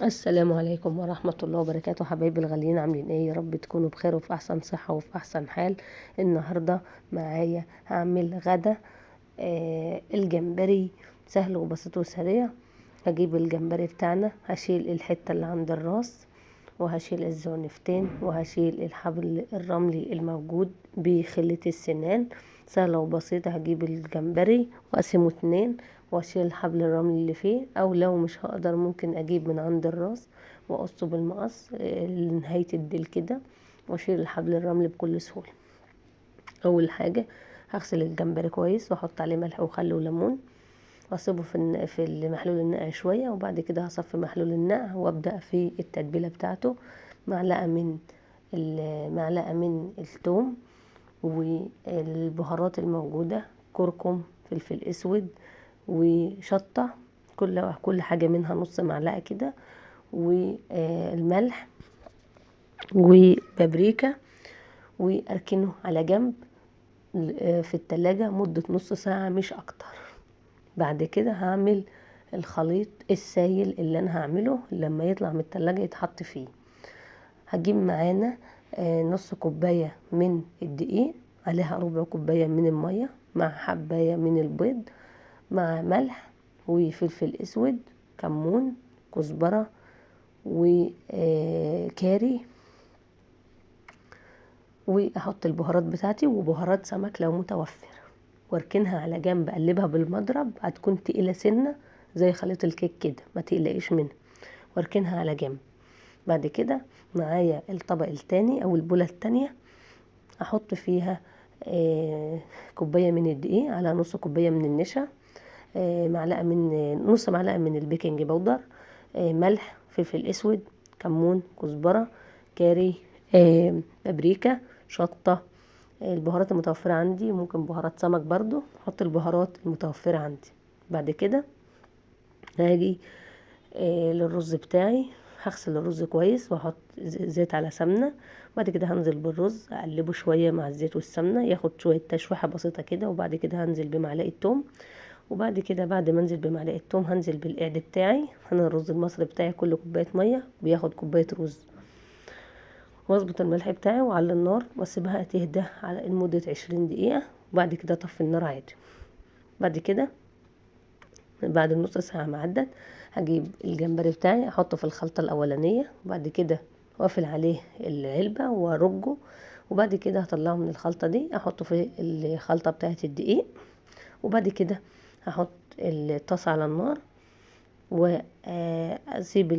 السلام عليكم ورحمة الله وبركاته. حبايبي الغاليين، عاملين ايه؟ يا رب تكونوا بخير وفي احسن صحة وفي احسن حال. النهاردة معايا هعمل غدا الجمبري، سهل وبسيط وسريع. هجيب الجمبري بتاعنا، هشيل الحتة اللي عند الراس، وهشيل الزعنفتين، وهشيل الحبل الرملي الموجود بخلة السنان. سهلة وبسيطة. هجيب الجمبري واقسمه 2 واشيل الحبل الرملي اللي فيه، او لو مش هقدر ممكن اجيب من عند الراس واقصه بالمقص لنهاية الديل كده، واشيل الحبل الرملي بكل سهولة. اول حاجة هغسل الجمبري كويس واحط عليه ملح وخل وليمون، واسيبه في المحلول النقع شويه، وبعد كده هصفي محلول النقع وابدا في التتبيله بتاعته. معلقه من الثوم والبهارات الموجوده، كركم، فلفل اسود، وشطه، كل حاجه منها نص معلقه كده، والملح وبابريكا، واركنه على جنب في التلاجة مدة نص ساعة مش اكتر. بعد كده هعمل الخليط السائل اللي انا هعمله لما يطلع من التلاجة يتحط فيه. هجيب معانا نص كوباية من الدقيق، عليها ربع كوباية من المية، مع حباية من البيض، مع ملح وفلفل اسود، كمون، كزبرة، وكاري، واحط البهارات بتاعتي وبهارات سمك لو متوفر، واركنها على جنب. اقلبها بالمضرب، هتكون تقيله سنه زي خليط الكيك كده، ما تقلقيش منها، واركنها على جنب. بعد كده معايا الطبق التاني او البوله التانية، احط فيها كوبايه من الدقيق على نص كوبايه من النشا، نص معلقه من البيكنج باودر، ملح، فلفل اسود، كمون، كزبره، كاري، بابريكا، شطه. البهارات المتوفرة عندي، ممكن بهارات سمك برضو، احط البهارات المتوفرة عندي. بعد كده هاجي للرز بتاعي، هغسل الرز كويس واحط زيت على سمنة. بعد كده هنزل بالرز، اقلبه شوية مع الزيت والسمنة ياخد شوية تشويحة بسيطة كده، وبعد كده هنزل بمعلقة توم. وبعد كده بعد ما انزل بمعلقة توم هنزل بالقعد بتاعي. انا الرز المصري بتاعي كل كوباية مية بياخد كوباية رز، واظبط الملح بتاعي وعلى النار واسيبها تهدى على لمدة 20 دقيقة، وبعد كده اطفي النار عادي. بعد كده بعد نص ساعة ما عدت، هجيب الجمبري بتاعي احطه في الخلطة الاولانية، وبعد كده واقفل عليه العلبة وارجه، وبعد كده هطلعه من الخلطة دي احطه في الخلطة بتاعت الدقيق. وبعد كده هحط الطاسة على النار واسيب